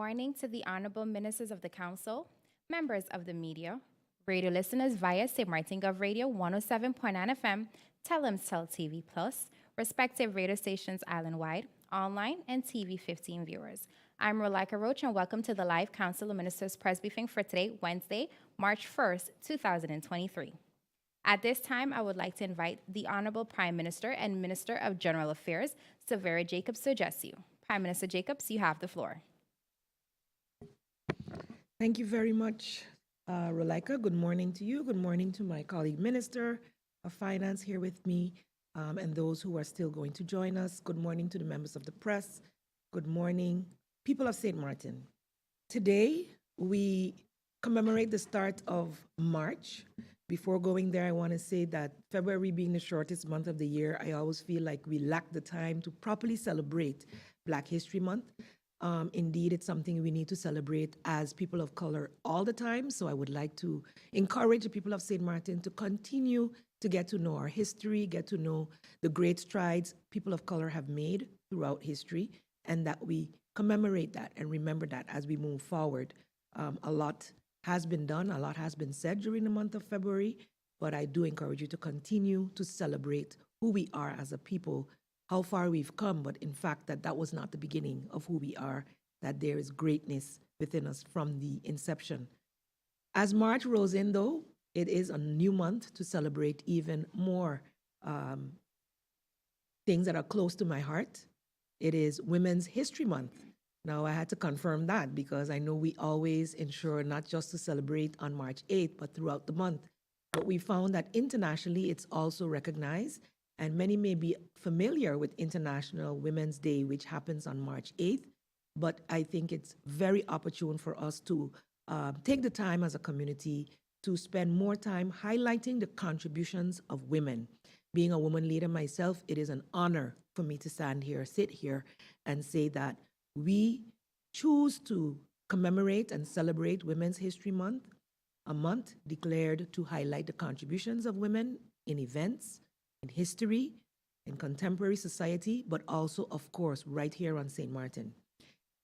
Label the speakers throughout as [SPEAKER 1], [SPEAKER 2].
[SPEAKER 1] morning to the honorable ministers of the council, members of the media, radio listeners via St. Martin Gov Radio 107.9 FM, Tel TV Plus, respective radio stations island-wide, online, and TV 15 viewers. I'm Rolika Roach, and welcome to the live Council of Ministers press briefing for today, Wednesday, March 1st, 2023. At this time, I would like to invite the Honorable Prime Minister and Minister of General Affairs, Severa Jacobs, to address you. Prime Minister Jacobs, you have the floor.
[SPEAKER 2] Thank you very much, Rolika. Good morning to you. Good morning to my colleague Minister of Finance here with me and those who are still going to join us. Good morning to the members of the press. Good morning, people of St. Martin. Today, we commemorate the start of March. Before going there, I want to say that February being the shortest month of the year, I always feel like we lack the time to properly celebrate Black History Month. Indeed, it's something we need to celebrate as people of color all the time. So I would like to encourage the people of St. Martin to continue to get to know our history, get to know the great strides people of color have made throughout history, and that we commemorate that and remember that as we move forward. A lot has been done, a lot has been said during the month of February, but I do encourage you to continue to celebrate who we are as a people, how far we've come, but in fact that was not the beginning of who we are, that there is greatness within us from the inception. As March rolls in, though, it is a new month to celebrate even more things that are close to my heart. It is Women's History Month. Now, I had to confirm that because I know we always ensure not just to celebrate on March 8th, but throughout the month. But we found that internationally, it's also recognized, and many may be familiar with International Women's Day, which happens on March 8th. But I think it's very opportune for us to take the time as a community to spend more time highlighting the contributions of women. Being a woman leader myself, it is an honor for me to stand here, sit here, and say that we choose to commemorate and celebrate Women's History Month, a month declared to highlight the contributions of women in events, in history, in contemporary society, but also, of course, right here on St. Martin.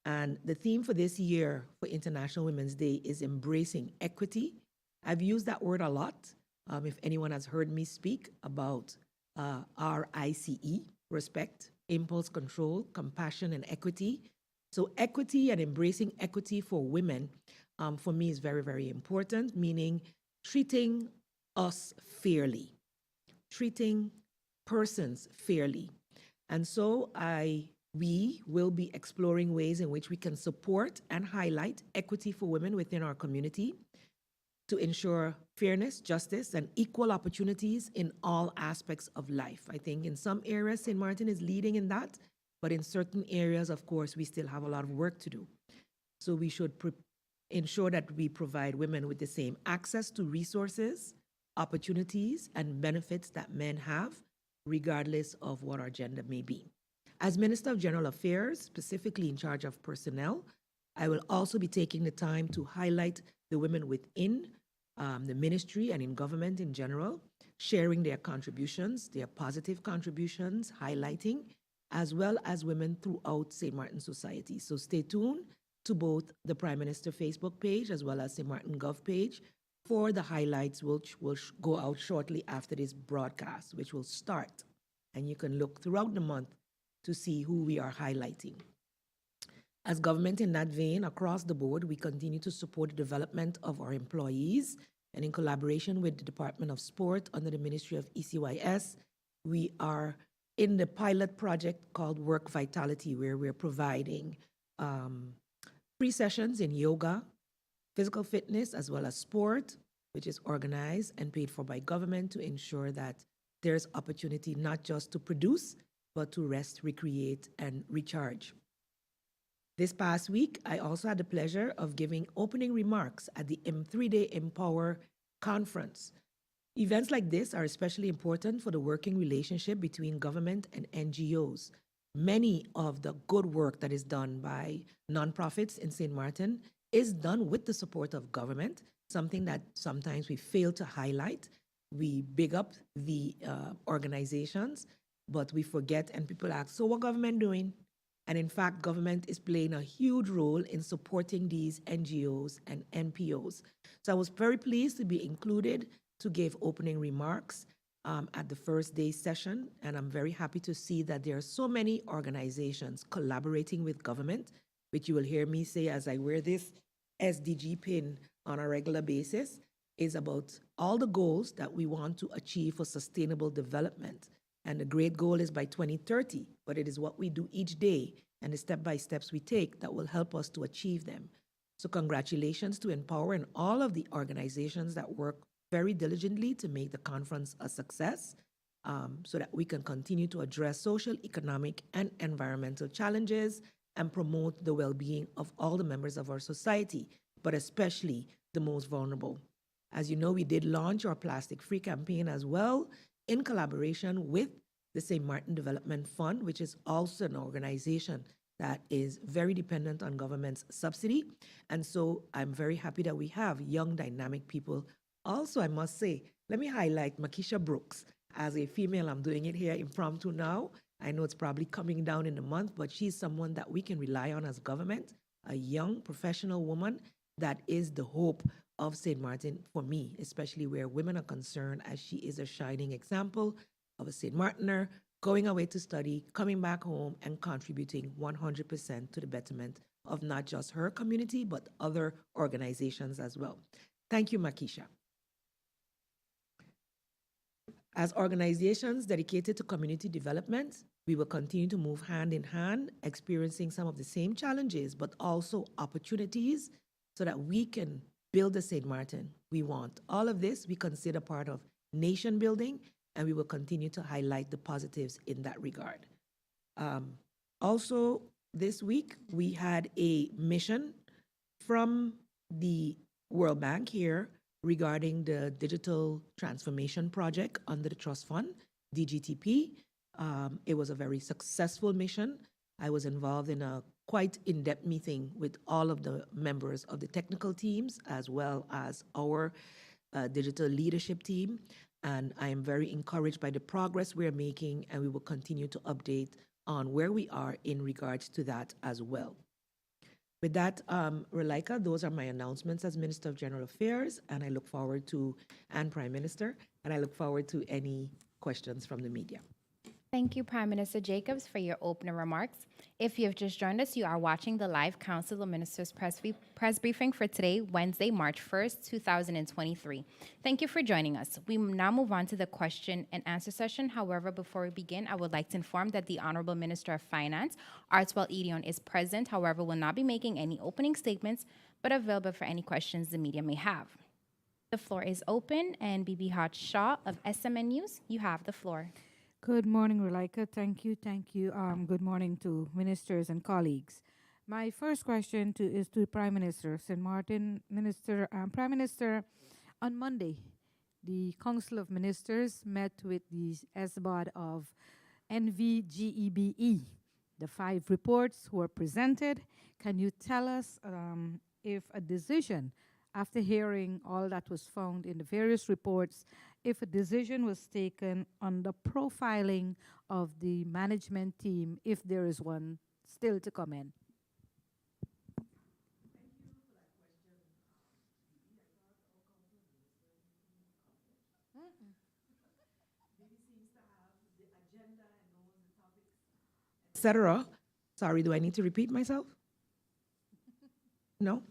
[SPEAKER 2] And the theme for this year for International Women's Day is embracing equity. I've used that word a lot. If anyone has heard me speak about RICE, respect, impulse control, compassion, and equity. So equity and embracing equity for women, for me, is very, very important, meaning treating us fairly, treating persons fairly. And so we will be exploring ways in which we can support and highlight equity for women within our community to ensure fairness, justice, and equal opportunities in all aspects of life. I think in some areas, St. Martin is leading in that, but in certain areas, of course, we still have a lot of work to do. So we should ensure that we provide women with the same access to resources, opportunities, and benefits that men have, regardless of what our gender may be. As Minister of General Affairs, specifically in charge of personnel, I will also be taking the time to highlight the women within the ministry and in government in general, sharing their contributions, their positive contributions, highlighting, as well as women throughout St. Martin society. So stay tuned to both the Prime Minister Facebook page as well as St. Martin Gov page for the highlights, which will go out shortly after this broadcast, which will start. And you can look throughout the month to see who we are highlighting. As government in that vein, across the board, we continue to support the development of our employees, and in collaboration with the Department of Sport under the Ministry of ECYS, we are in the pilot project called Work Vitality, where we're providing free sessions in yoga, physical fitness, as well as sport, which is organized and paid for by government to ensure that there's opportunity not just to produce, but to rest, recreate, and recharge. This past week, I also had the pleasure of giving opening remarks at the 3-day Empower conference. Events like this are especially important for the working relationship between government and NGOs. Many of the good work that is done by nonprofits in St. Martin is done with the support of government, something that sometimes we fail to highlight. We big up the organizations, but we forget, and people ask, so what government doing? And in fact, government is playing a huge role in supporting these NGOs and NPOs. So I was very pleased to be included to give opening remarks at the first day session. And I'm very happy to see that there are so many organizations collaborating with government, which you will hear me say as I wear this SDG pin on a regular basis, is about all the goals that we want to achieve for sustainable development. And the great goal is by 2030, but it is what we do each day and the step-by-steps we take that will help us to achieve them. So congratulations to Empower and all of the organizations that work very diligently to make the conference a success, so that we can continue to address social, economic, and environmental challenges and promote the well-being of all the members of our society, but especially the most vulnerable. As you know, we did launch our plastic-free campaign as well in collaboration with the St. Martin Development Fund, which is also an organization that is very dependent on government's subsidy. And so I'm very happy that we have young, dynamic people. Also, I must say, let me highlight Makisha Brooks. As a female, I'm doing it here impromptu now. I know it's probably coming down in a month, but she's someone that we can rely on as government, a young professional woman that is the hope of St. Martin for me, especially where women are concerned, as she is a shining example of a St. Martiner going away to study, coming back home, and contributing 100% to the betterment of not just her community, but other organizations as well. Thank you, Makisha. As organizations dedicated to community development, we will continue to move hand in hand, experiencing some of the same challenges, but also opportunities so that we can build the St. Martin we want. All of this we consider part of nation building, and we will continue to highlight the positives in that regard. Also, this week, we had a mission from the World Bank here regarding the Digital Transformation Project under the Trust Fund, DGTP. It was a very successful mission. I was involved in a quite in-depth meeting with all of the members of the technical teams as well as our digital leadership team. And I am very encouraged by the progress we're making, and we will continue to update on where we are in regards to that as well. With that, Relaika, those are my announcements as Minister of General Affairs, and I look forward to, and Prime Minister, and I look forward to any questions from the media.
[SPEAKER 1] Thank you, Prime Minister Jacobs, for your opening remarks. If you have just joined us, you are watching the live Council of Ministers press briefing for today, Wednesday, March 1st, 2023. Thank you for joining us. We now move on to the question and answer session. However, before we begin, I would like to inform that the Honorable Minister of Finance, Artwell Edion, is present, however, will not be making any opening statements, but available for any questions the media may have. The floor is open, and Bibi Hart Shaw of SMN News, you have the floor.
[SPEAKER 3] Good morning, Relaika. Thank you. Good morning to ministers and colleagues. My first question is to Prime Minister St. Martin. Prime Minister, on Monday, the Council of Ministers met with the SBOD of NVGEBE. The 5 reports were presented. Can you tell us if a decision, after hearing all that was found in the various reports, if a decision was taken on the profiling of the management team, if there is one still to come in?
[SPEAKER 2] Etc. Sorry, do I need to repeat myself? No.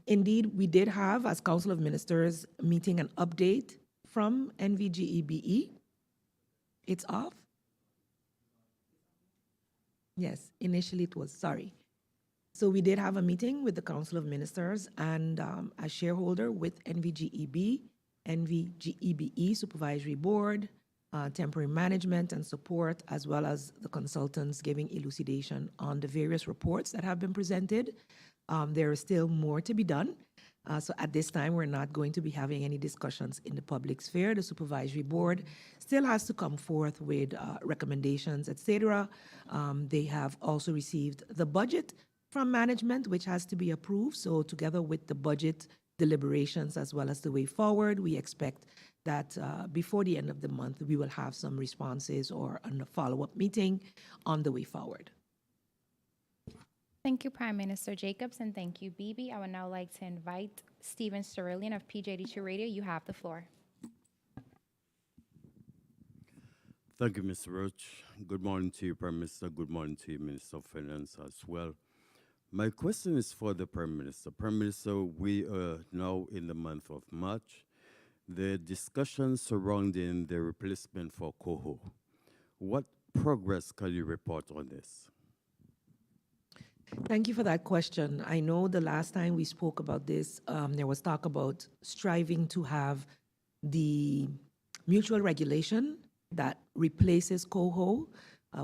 [SPEAKER 2] Indeed, we did have, as Council of Ministers, meeting an update from NVGEBE. It's off? Yes, initially it was, sorry. So we did have a meeting with the Council of Ministers and a shareholder with NVGEB, NVGEBE Supervisory Board, temporary management and support, as well as the consultants giving elucidation on the various reports that have been presented. There is still more to be done. So at this time, we're not going to be having any discussions in the public sphere. The supervisory board still has to come forth with recommendations, etc. They have also received the budget from management, which has to be approved. So together with the budget deliberations as well as the way forward, we expect that before the end of the month, we will have some responses or a follow-up meeting on the way forward.
[SPEAKER 1] Thank you, Prime Minister Jacobs, and thank you, Bibi. I would now like to invite Stephen Cerulean of PJD2 Radio. You have the floor.
[SPEAKER 4] Thank you, Mr. Roach. Good morning to you, Prime Minister. Good morning to you, Minister of Finance as well. My question is for the Prime Minister. Prime Minister, we are now in the month of March. The discussion surrounding the replacement for CoHo. What progress can you report on this?
[SPEAKER 2] Thank you for that question. I know the last time we spoke about this, there was talk about striving to have the mutual regulation that replaces CoHo,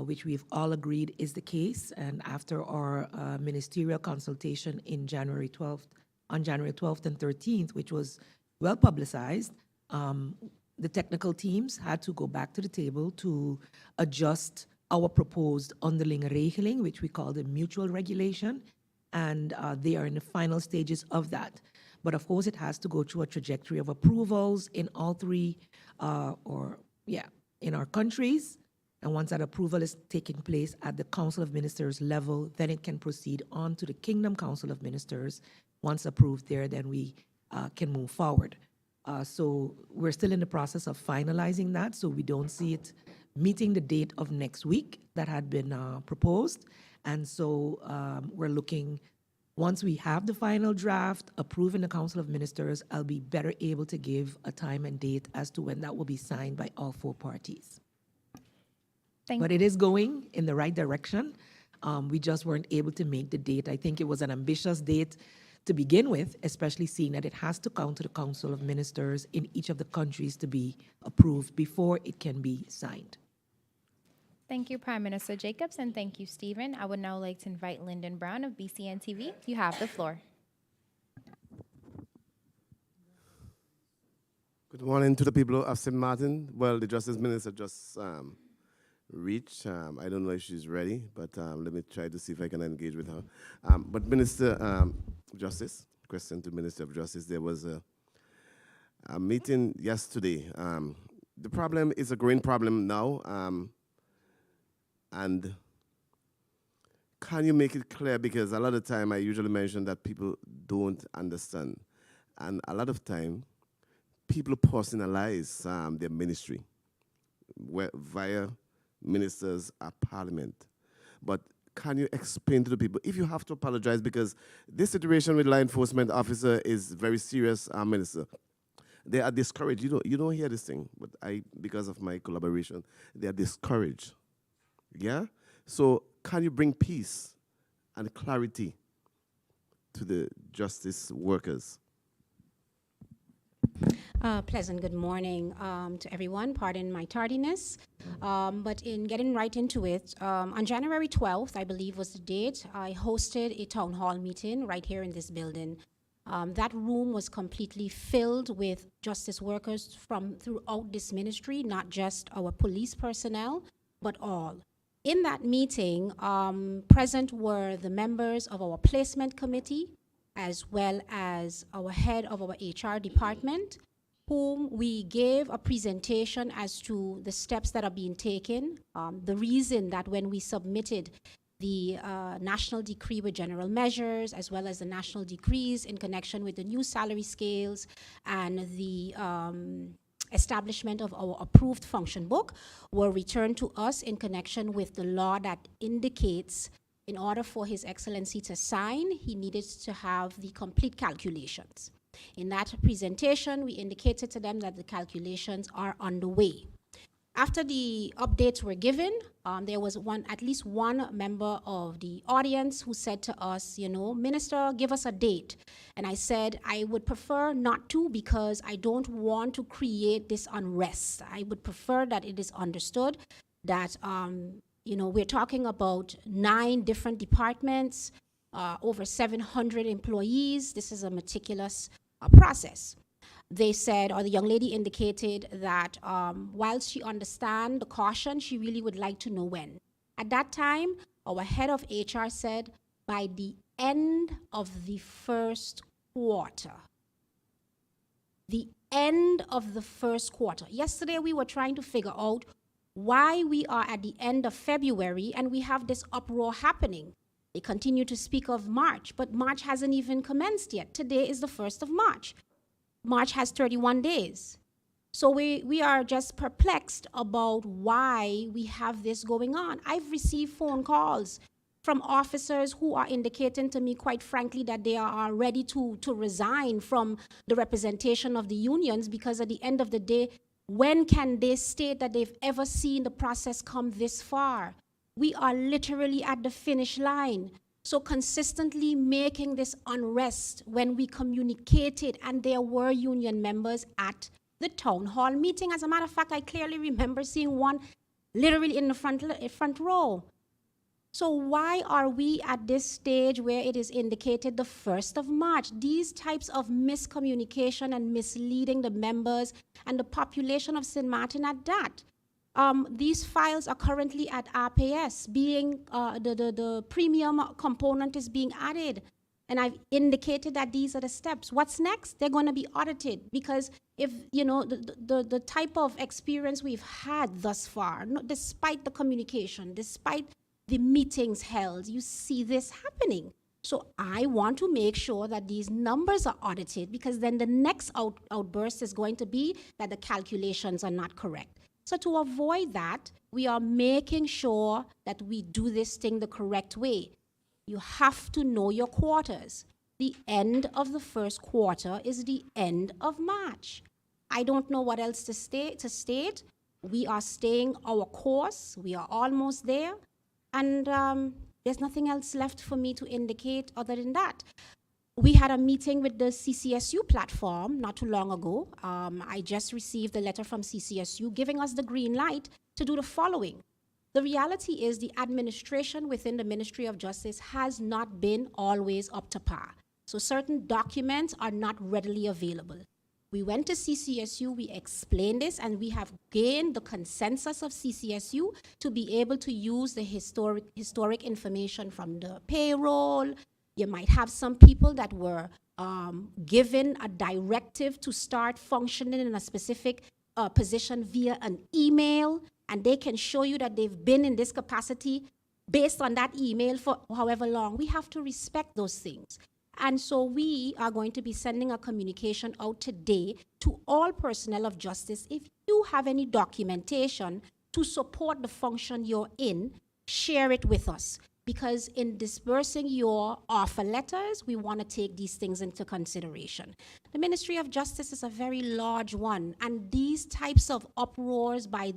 [SPEAKER 2] which we've all agreed is the case. And after our ministerial consultation in January 12th, on January 12th and 13th, which was well publicized, the technical teams had to go back to the table to adjust our proposed underling regeling, which we call the mutual regulation, and they are in the final stages of that. But of course, it has to go through a trajectory of approvals in all three, in our countries. And once that approval is taking place at the Council of Ministers level, then it can proceed on to the Kingdom Council of Ministers. Once approved there, then we can move forward. So we're still in the process of finalizing that, so we don't see it meeting the date of next week that had been proposed. And so we're looking, once we have the final draft approved in the Council of Ministers, I'll be better able to give a time and date as to when that will be signed by all four parties. But it is going in the right direction. We just weren't able to make the date. I think it was an ambitious date to begin with, especially seeing that it has to come to the Council of Ministers in each of the countries to be approved before it can be signed.
[SPEAKER 1] Thank you, Prime Minister Jacobs, and thank you, Stephen. I would now like to invite Lyndon Brown of BCN TV. You have the floor.
[SPEAKER 5] Good morning to the people of St. Martin. Well, the Justice Minister just reached. I don't know if she's ready, but let me try to see if I can engage with her. But Minister Justice, question to Minister of Justice, there was a meeting yesterday. The problem is a growing problem now, and can you make it clear? Because a lot of time I usually mention that people don't understand, and a lot of time people personalize their ministry via ministers at parliament. But can you explain to the people, if you have to apologize, because this situation with law enforcement officer is very serious, Minister. They are discouraged. You don't hear this thing, but because of my collaboration, they are discouraged. Yeah? So can you bring peace and clarity to the justice workers?
[SPEAKER 6] Pleasant good morning to everyone. Pardon my tardiness. But in getting right into it, on January 12th, I believe was the date, I hosted a town hall meeting right here in this building. That room was completely filled with justice workers from throughout this ministry, not just our police personnel, but all. In that meeting, present were the members of our placement committee, as well as our head of our HR department, whom we gave a presentation as to the steps that are being taken, the reason that when we submitted the national decree with general measures, as well as the national decrees in connection with the new salary scales and the establishment of our approved function book, were returned to us in connection with the law that indicates in order for His Excellency to sign, he needed to have the complete calculations. In that presentation, we indicated to them that the calculations are underway. After the updates were given, there was at least one member of the audience who said to us, Minister, give us a date. And I said, I would prefer not to, because I don't want to create this unrest. I would prefer that it is understood that we're talking about 9 different departments, over 700 employees. This is a meticulous process. They said, or the young lady indicated that whilst she understands the caution, she really would like to know when. At that time, our head of HR said by the end of the first quarter. The end of the first quarter. Yesterday, we were trying to figure out why we are at the end of February and we have this uproar happening. They continue to speak of March, but March hasn't even commenced yet. Today is the 1st of March. March has 31 days. So we are just perplexed about why we have this going on. I've received phone calls from officers who are indicating to me, quite frankly, that they are ready to resign from the representation of the unions, because at the end of the day, when can they state that they've ever seen the process come this far? We are literally at the finish line. So consistently making this unrest when we communicated, and there were union members at the town hall meeting. As a matter of fact, I clearly remember seeing one literally in the front row. So why are we at this stage where it is indicated the 1st of March? These types of miscommunication and misleading the members and the population of St. Martin at that. These files are currently at RPS, being the premium component is being added. And I've indicated that these are the steps. What's next? They're going to be audited, because if, you know, the type of experience we've had thus far, despite the communication, despite the meetings held, you see this happening. So I want to make sure that these numbers are audited, because then the next outburst is going to be that the calculations are not correct. So to avoid that, we are making sure that we do this thing the correct way. You have to know your quarters. The end of the first quarter is the end of March. I don't know what else to state. We are staying our course. We are almost there. And there's nothing else left for me to indicate other than that. We had a meeting with the CCSU platform not too long ago. I just received a letter from CCSU giving us the green light to do the following. The reality is the administration within the Ministry of Justice has not been always up to par. So certain documents are not readily available. We went to CCSU, we explained this, and we have gained the consensus of CCSU to be able to use the historic information from the payroll. You might have some people that were given a directive to start functioning in a specific position via an email, and they can show you that they've been in this capacity based on that email for however long. We have to respect those things. And so we are going to be sending a communication out today to all personnel of justice. If you have any documentation to support the function you're in, share it with us. Because in dispersing your offer letters, we want to take these things into consideration. The Ministry of Justice is a very large one, and these types of uproars by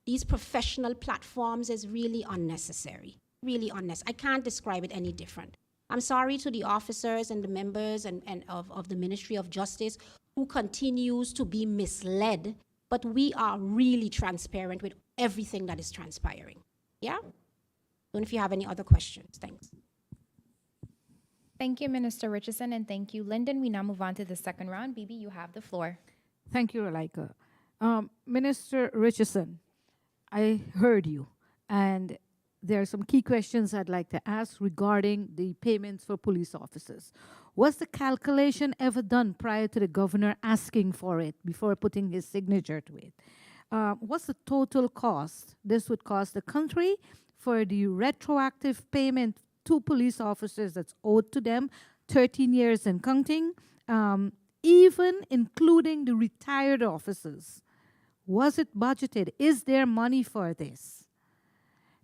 [SPEAKER 6] these professional platforms is really unnecessary, really unnecessary. I can't describe it any different. I'm sorry to the officers and the members of the Ministry of Justice who continues to be misled, but we are really transparent with everything that is transpiring. Yeah? Don't know if you have any other questions. Thanks.
[SPEAKER 1] Thank you, Minister Richardson, and thank you, Lyndon. We now move on to the second round. Bibi, you have the floor.
[SPEAKER 3] Thank you, Alaika. Minister Richardson, I heard you, and there are some key questions I'd like to ask regarding the payments for police officers. Was the calculation ever done prior to the governor asking for it before putting his signature to it? What's the total cost this would cost the country for the retroactive payment to police officers that's owed to them, 13 years and counting, even including the retired officers? Was it budgeted? Is there money for this?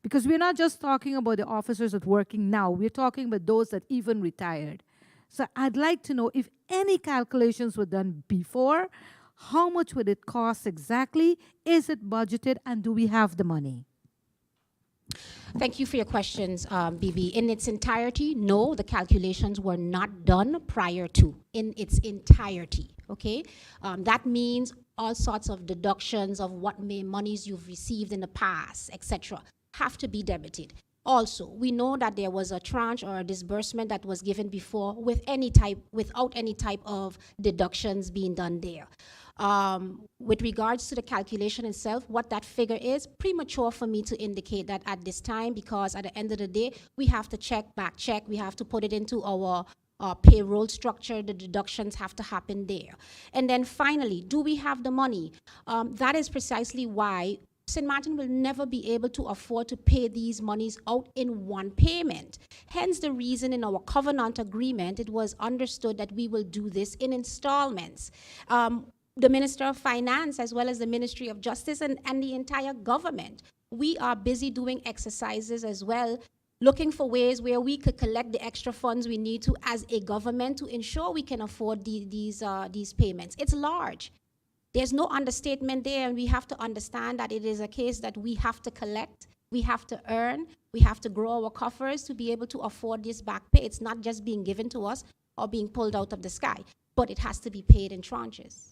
[SPEAKER 3] Because we're not just talking about the officers that are working now, we're talking about those that even retired. So I'd like to know if any calculations were done before, how much would it cost exactly? Is it budgeted, and do we have the money?
[SPEAKER 6] Thank you for your questions, Bibi. In its entirety, no, the calculations were not done prior to, in its entirety, okay? That means all sorts of deductions of what monies you've received in the past, etc., have to be debited. Also, we know that there was a tranche or a disbursement that was given before without any type of deductions being done there. With regards to the calculation itself, what that figure is, premature for me to indicate that at this time, because at the end of the day, we have to back check, we have to put it into our payroll structure, the deductions have to happen there. And then finally, do we have the money? That is precisely why St. Martin will never be able to afford to pay these monies out in one payment. Hence the reason in our covenant agreement, it was understood that we will do this in installments. The Minister of Finance, as well as the Ministry of Justice and the entire government, we are busy doing exercises as well, looking for ways where we could collect the extra funds we need to as a government to ensure we can afford these payments. It's large. There's no understatement there, and we have to understand that it is a case that we have to collect, we have to earn, we have to grow our coffers to be able to afford this back pay. It's not just being given to us or being pulled out of the sky, but it has to be paid in tranches.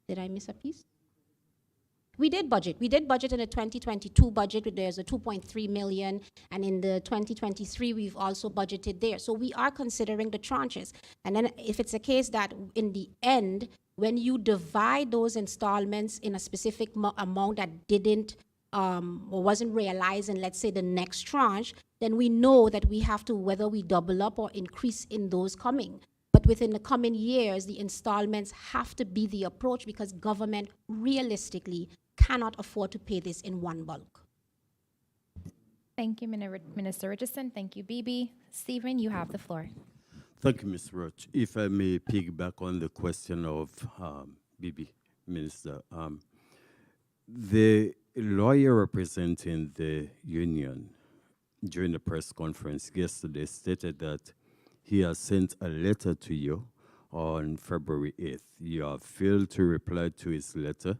[SPEAKER 6] Did I miss a piece? We did budget. We did budget in the 2022 budget. There's a 2.3 million, and in the 2023, we've also budgeted there. So we are considering the tranches. And then if it's a case that in the end, when you divide those installments in a specific amount that didn't or wasn't realized in, let's say, the next tranche, then we know that we have to, whether we double up or increase in those coming. But within the coming years, the installments have to be the approach because government realistically cannot afford to pay this in one bulk.
[SPEAKER 1] Thank you, Minister Richardson. Thank you, Bibi. Stephen, you have the floor.
[SPEAKER 4] Thank you, Ms. Roach. If I may piggyback on the question of Bibi, Minister, the lawyer representing the union during the press conference yesterday stated that he has sent a letter to you on February 8th. You have failed to reply to his letter.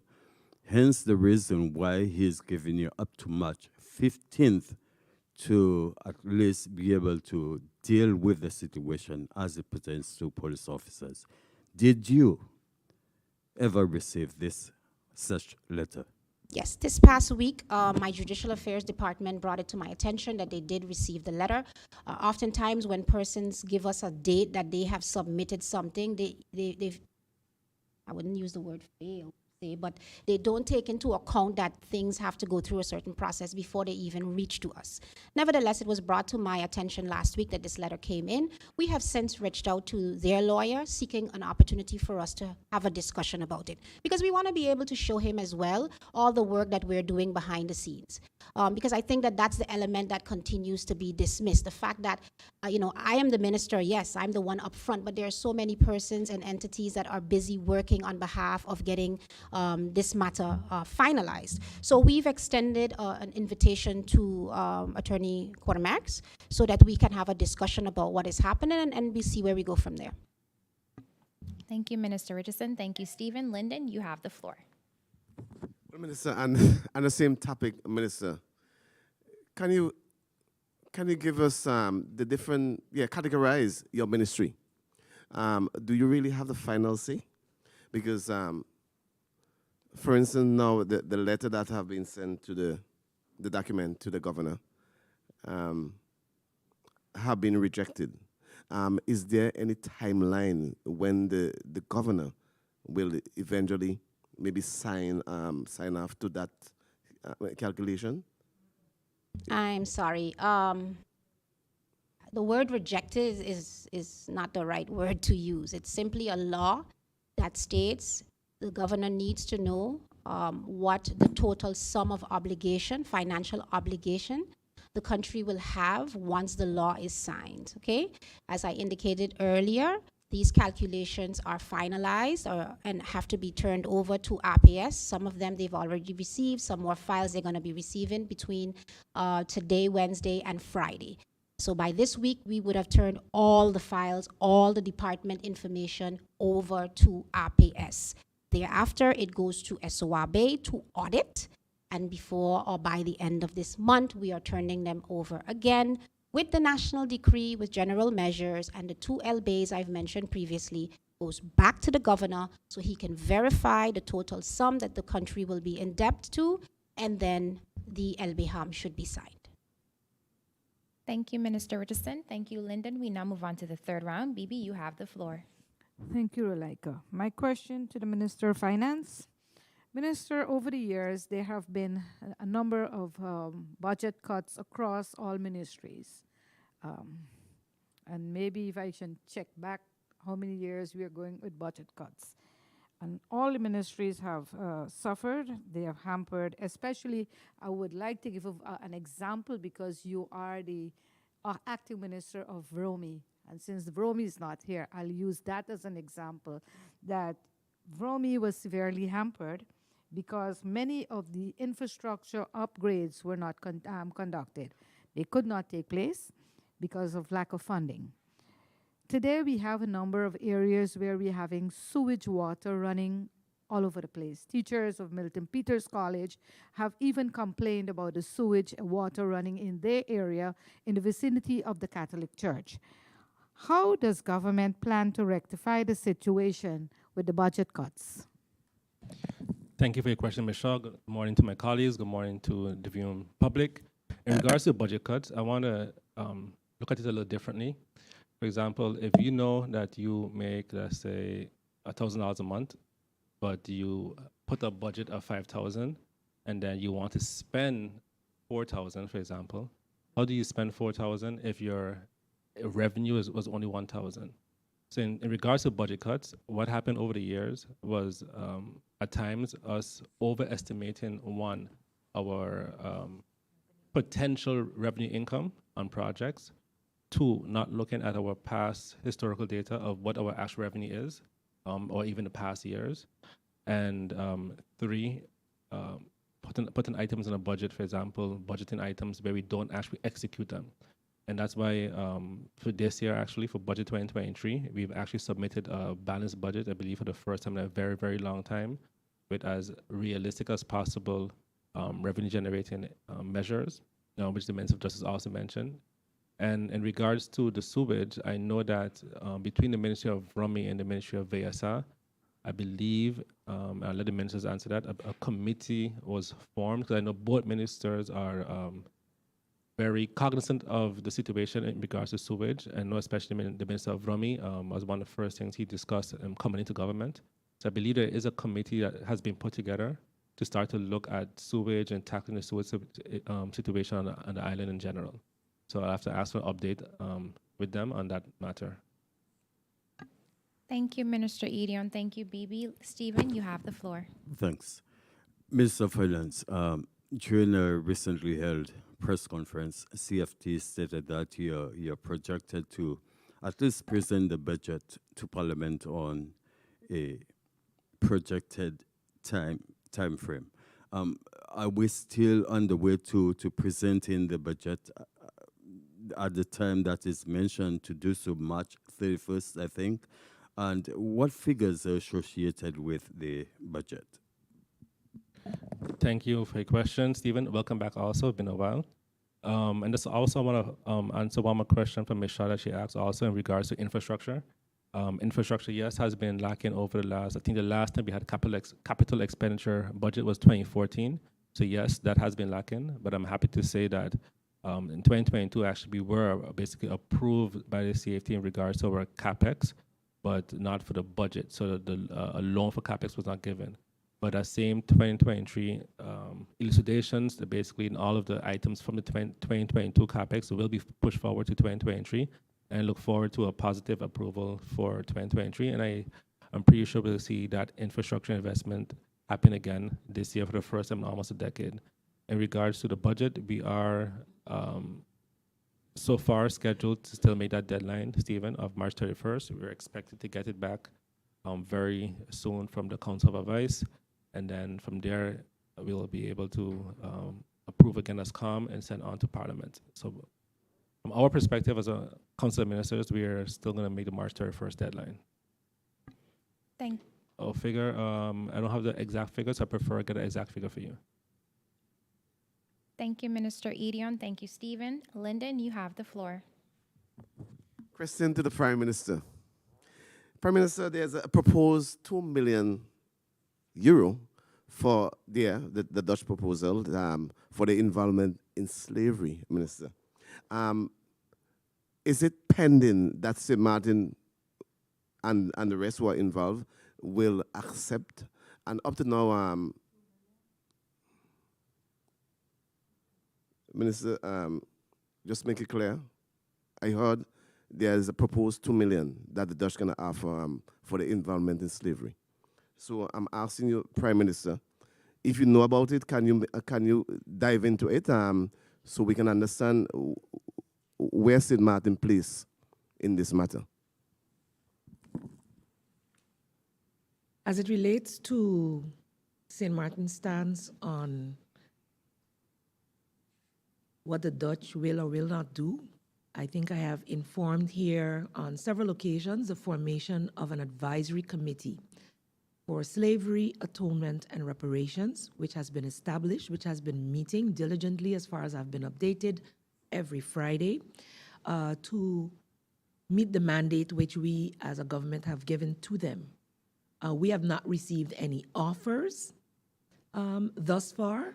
[SPEAKER 4] Hence the reason why he's giving you up to March 15th to at least be able to deal with the situation as it pertains to police officers. Did you ever receive this such letter?
[SPEAKER 6] Yes, this past week, my Judicial Affairs Department brought it to my attention that they did receive the letter. Oftentimes, when persons give us a date that they have submitted something, they've, I wouldn't use the word fail, but they don't take into account that things have to go through a certain process before they even reach to us. Nevertheless, it was brought to my attention last week that this letter came in. We have since reached out to their lawyer seeking an opportunity for us to have a discussion about it because we want to be able to show him as well all the work that we're doing behind the scenes. Because I think that that's the element that continues to be dismissed. The fact that, I am the minister, yes, I'm the one up front, but there are so many persons and entities that are busy working on behalf of getting this matter finalized. So we've extended an invitation to Attorney Quartermax so that we can have a discussion about what is happening and we see where we go from there.
[SPEAKER 1] Thank you, Minister Richardson. Thank you, Stephen. Lyndon, you have the floor.
[SPEAKER 5] Well, Minister, and the same topic, Minister, can you give us the different, categorize your ministry? Do you really have the final say? Because, for instance, now the letter that have been sent to the document to the governor have been rejected. Is there any timeline when the governor will eventually maybe sign off to that calculation?
[SPEAKER 6] I'm sorry. The word rejected is not the right word to use. It's simply a law that states the governor needs to know what the total sum of obligation, financial obligation, the country will have once the law is signed, okay? As I indicated earlier, these calculations are finalized and have to be turned over to RPS. Some of them they've already received. Some more files they're going to be receiving between today, Wednesday, and Friday. So by this week, we would have turned all the files, all the department information over to RPS. Thereafter, it goes to SORB to audit. And before or by the end of this month, we are turning them over again with the national decree, with general measures, and the 2 LBAs I've mentioned previously goes back to the governor so he can verify the total sum that the country will be in debt to, and then the LBHAM should be signed.
[SPEAKER 1] Thank you, Minister Richardson. Thank you, Lyndon. We now move on to the third round. Bibi, you have the floor.
[SPEAKER 3] Thank you, Relaika. My question to the Minister of Finance. Minister, over the years, there have been a number of budget cuts across all ministries. And maybe if I can check back how many years we are going with budget cuts. And all the ministries have suffered. They have hampered. Especially, I would like to give an example because you are the acting minister of Vromi. And since Vromi is not here, I'll use that as an example that Vromi was severely hampered because many of the infrastructure upgrades were not conducted. They could not take place because of lack of funding. Today, we have a number of areas where we're having sewage water running all over the place. Teachers of Milton Peters College have even complained about the sewage water running in their area in the vicinity of the Catholic Church. How does government plan to rectify the situation with the budget cuts?
[SPEAKER 7] Thank you for your question, Michelle. Good morning to my colleagues. Good morning to the viewing public. In regards to budget cuts, I want to look at it a little differently. For example, if you know that you make, let's say, $1,000 a month, but you put a budget of $5,000, and then you want to spend $4,000, for example, how do you spend $4,000 if your revenue was only $1,000? So in regards to budget cuts, what happened over the years was at times us overestimating our potential revenue income on projects. Two, not looking at our past historical data of what our actual revenue is, or even the past years. And three, putting items in a budget, for example, budgeting items where we don't actually execute them. And that's why for this year, actually, for budget 2023, we've actually submitted a balanced budget, I believe, for the first time in a very, very long time, with as realistic as possible revenue-generating measures, which the Minister of Justice also mentioned. And in regards to the sewage, I know that between the Ministry of Rummy and the Ministry of VSA, I believe, I'll let the ministers answer that, a committee was formed, because I know both ministers are very cognizant of the situation in regards to sewage, and know especially the Minister of Rummy was one of the first things he discussed coming into government. So I believe there is a committee that has been put together to start to look at sewage and tackling the sewage situation on the island in general. So I'll have to ask for an update with them on that matter.
[SPEAKER 1] Thank you, Minister Edion. Thank you, Bibi. Stephen, you have the floor.
[SPEAKER 4] Thanks. Minister of Finance, during a recently held press conference, CFT stated that you're projected to at least present the budget to Parliament on a projected time frame. Are we still on the way to presenting the budget at the time that is mentioned to do so, March 31st, I think? And what figures are associated with the budget?
[SPEAKER 7] Thank you for your question, Stephen. Welcome back also, it's been a while. And this also want to answer one more question from Michelle that she asked also in regards to infrastructure. Infrastructure, yes, has been lacking over the last, I think the last time we had capital expenditure budget was 2014. So yes, that has been lacking, but I'm happy to say that in 2022, actually, we were basically approved by the CFT in regards to our CapEx, but not for the budget. So a loan for CapEx was not given. But that same 2023 elucidations, basically in all of the items from the 2022 CapEx will be pushed forward to 2023, and look forward to a positive approval for 2023. And I'm pretty sure we'll see that infrastructure investment happen again this year for the first time in almost a decade. In regards to the budget, we are so far scheduled to still make that deadline, Stephen, of March 31st. We're expected to get it back very soon from the Council of Advice. And then from there, we will be able to approve again as CoM and send on to Parliament. So from our perspective as a Council of Ministers, we are still going to make the March 31st deadline.
[SPEAKER 1] Thank
[SPEAKER 7] Figure, I don't have the exact figures. I prefer to get an exact figure for you.
[SPEAKER 1] Thank you, Minister Edion. Thank you, Stephen. Lyndon, you have the floor.
[SPEAKER 5] Question to the Prime Minister. Prime Minister, there's a proposed €2 million for the Dutch proposal for the involvement in slavery, Minister. Is it pending that St. Martin and the rest who are involved will accept? And up to now, Minister, just make it clear. I heard there's a proposed $2 million that the Dutch gonna offer for the involvement in slavery. So I'm asking you, Prime Minister, if you know about it, can you dive into it so we can understand where St. Martin plays in this matter?
[SPEAKER 2] As it relates to St. Martin's stance on what the Dutch will or will not do, I think I have informed here on several occasions the formation of an advisory committee for slavery, atonement, and reparations, which has been established, which has been meeting diligently, as far as I've been updated, every Friday to meet the mandate which we as a government have given to them. We have not received any offers thus far.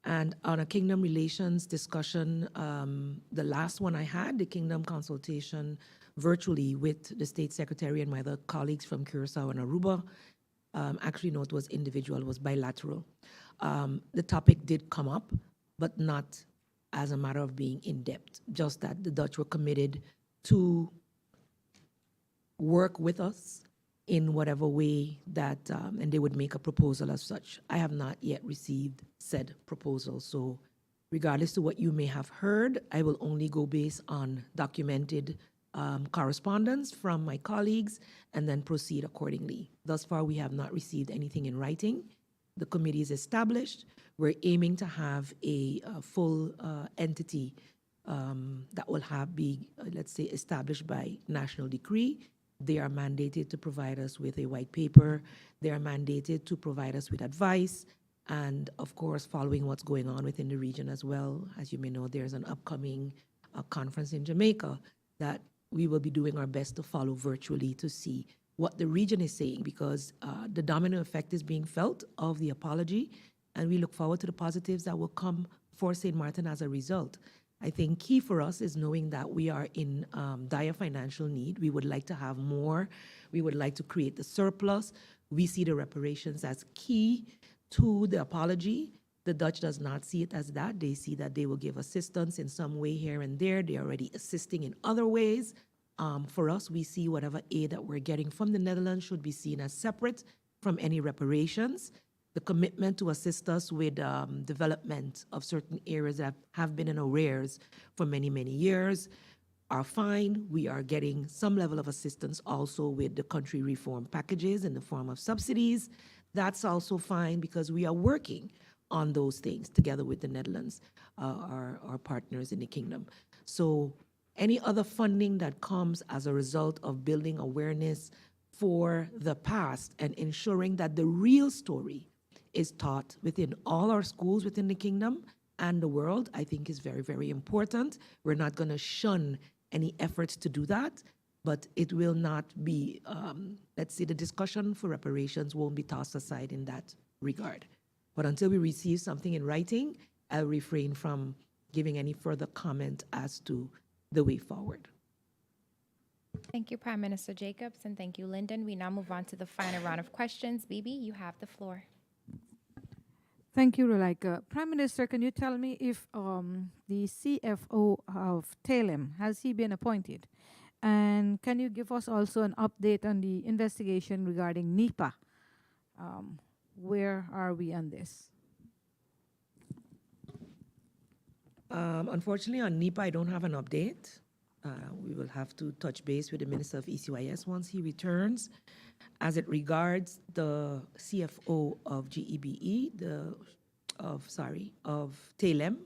[SPEAKER 2] And on a kingdom relations discussion, the last one I had, the kingdom consultation virtually with the state secretary and my other colleagues from Curacao and Aruba, actually, no, it was individual, it was bilateral. The topic did come up, but not as a matter of being in depth, just that the Dutch were committed to work with us in whatever way that, and they would make a proposal as such. I have not yet received said proposal. So regardless to what you may have heard, I will only go based on documented correspondence from my colleagues and then proceed accordingly. Thus far, we have not received anything in writing. The committee is established. We're aiming to have a full entity that will be, let's say, established by national decree. They are mandated to provide us with a white paper. They are mandated to provide us with advice. And of course, following what's going on within the region as well. As you may know, there's an upcoming conference in Jamaica that we will be doing our best to follow virtually to see what the region is saying, because the domino effect is being felt of the apology, and we look forward to the positives that will come for St. Martin as a result. I think key for us is knowing that we are in dire financial need. We would like to have more. We would like to create the surplus. We see the reparations as key to the apology. The Dutch does not see it as that. They see that they will give assistance in some way here and there. They're already assisting in other ways. For us, we see whatever aid that we're getting from the Netherlands should be seen as separate from any reparations. The commitment to assist us with development of certain areas that have been in arrears for many, many years are fine. We are getting some level of assistance also with the country reform packages in the form of subsidies. That's also fine because we are working on those things together with the Netherlands, our partners in the kingdom. So any other funding that comes as a result of building awareness for the past and ensuring that the real story is taught within all our schools within the kingdom and the world, I think is very, very important. We're not going to shun any efforts to do that, but it will not be, let's say, the discussion for reparations won't be tossed aside in that regard. But until we receive something in writing, I'll refrain from giving any further comment as to the way forward.
[SPEAKER 1] Thank you, Prime Minister Jacobs, and thank you, Lyndon. We now move on to the final round of questions. Bibi, you have the floor.
[SPEAKER 3] Thank you, Rulaika. Prime Minister, can you tell me if the CFO of TALEM, has he been appointed? And can you give us also an update on the investigation regarding NEPA? Where are we on this?
[SPEAKER 2] Unfortunately, on NEPA, I don't have an update. We will have to touch base with the Minister of ECYS once he returns. As it regards the CFO of GEBE, of TALEM,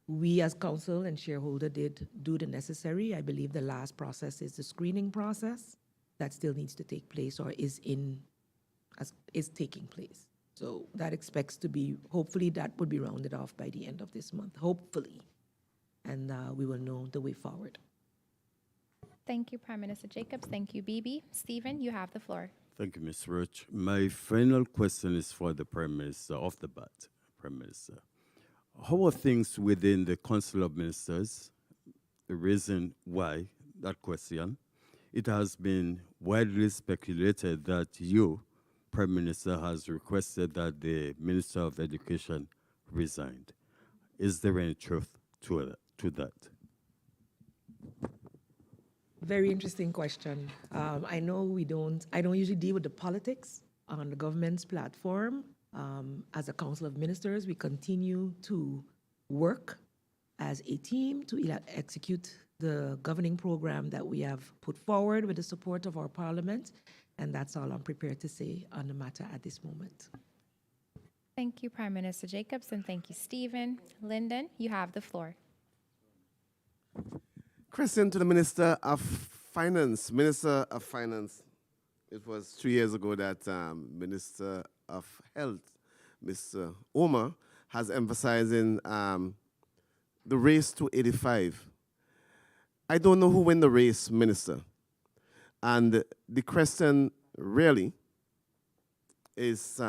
[SPEAKER 2] we as council and shareholder did do the necessary. I believe the last process is the screening process that still needs to take place or is taking place. So that expects to be, hopefully that would be rounded off by the end of this month, hopefully. And we will know the way forward.
[SPEAKER 1] Thank you, Prime Minister Jacobs. Thank you, Bibi. Stephen, you have the floor.
[SPEAKER 4] Thank you, Ms. Roach. My final question is for the Prime Minister off the bat. Prime Minister, how are things within the Council of Ministers? The reason why that question, it has been widely speculated that you, Prime Minister, has requested that the Minister of Education resigned. Is there any truth to that?
[SPEAKER 2] Very interesting question. I know I don't usually deal with the politics on the government's platform, as a Council of Ministers, we continue to work as a team to execute the governing program that we have put forward with the support of our Parliament. And that's all I'm prepared to say on the matter at this moment.
[SPEAKER 1] Thank you, Prime Minister Jacobs, and thank you, Stephen. Lyndon, you have the floor.
[SPEAKER 5] Question to the Minister of Finance. Minister of Finance, it was 3 years ago that Minister of Health, Mr. Omar, has emphasizing the race to 85. I don't know who win the race, Minister. And the question really is,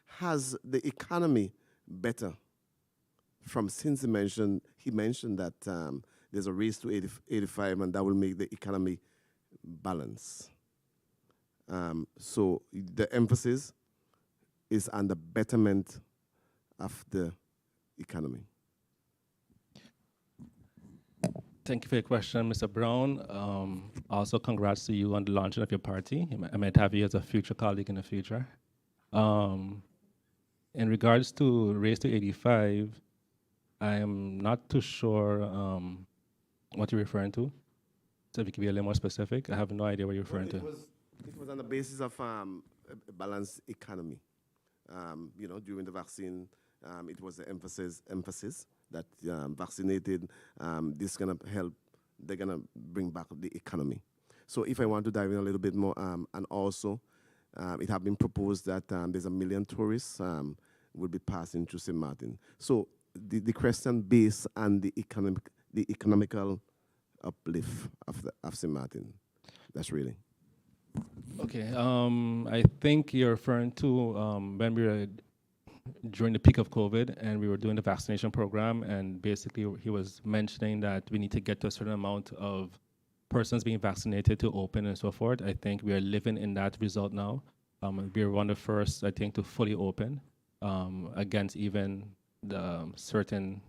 [SPEAKER 5] has the economy better from since he mentioned that there's a race to 85 and that will make the economy balance. So the emphasis is on the betterment of the economy.
[SPEAKER 7] Thank you for your question, Mr. Brown. Also, congrats to you on the launching of your party. I might have you as a future colleague in the future. In regards to race to 85, I am not too sure what you're referring to. So if you can be a little more specific, I have no idea what you're referring to.
[SPEAKER 5] It was on the basis of a balanced economy. During the vaccine, it was the emphasis that vaccinated, this is going to help, they're going to bring back the economy. So if I want to dive in a little bit more, and also it has been proposed that there's 1 million tourists will be passing through St. Martin. So the question based on the economical uplift of St. Martin. That's really.
[SPEAKER 7] Okay, I think you're referring to when we were during the peak of COVID and we were doing the vaccination program, and basically he was mentioning that we need to get to a certain amount of persons being vaccinated to open and so forth. I think we are living in that result now. We're one of the first, I think, to fully open against even the certain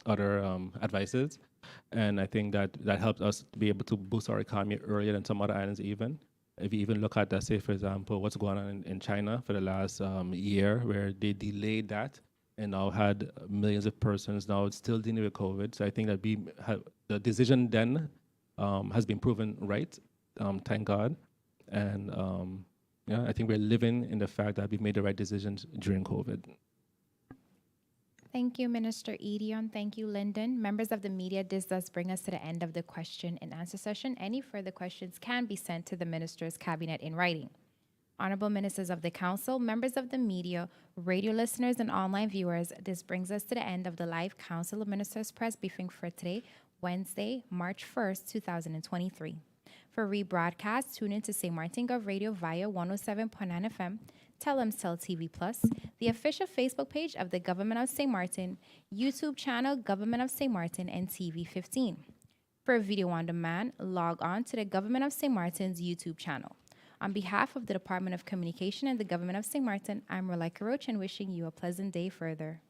[SPEAKER 7] other advices. And I think that helped us to be able to boost our economy earlier than some other islands even. If you even look at, say, for example, what's going on in China for the last year, where they delayed that and now had millions of persons now still dealing with COVID. So I think that the decision then has been proven right, thank God. And I think we're living in the fact that we've made the right decisions during COVID.
[SPEAKER 1] Thank you, Minister Edion. Thank you, Lyndon. Members of the media, this does bring us to the end of the question and answer session. Any further questions can be sent to the Minister's Cabinet in writing. Honorable Ministers of the Council, members of the media, radio listeners, and online viewers, this brings us to the end of the live Council of Ministers press briefing for today, Wednesday, March 1st, 2023. For rebroadcast, tune in to St. Martin Gov Radio via 107.9 FM, Telem-Tel TV Plus, the official Facebook page of the Government of St. Martin, YouTube channel Government of St. Martin, and TV 15. For video on demand, log on to the Government of St. Martin's YouTube channel. On behalf of the Department of Communication and the Government of St. Martin, I'm Rolika Roach and wishing you a pleasant day further.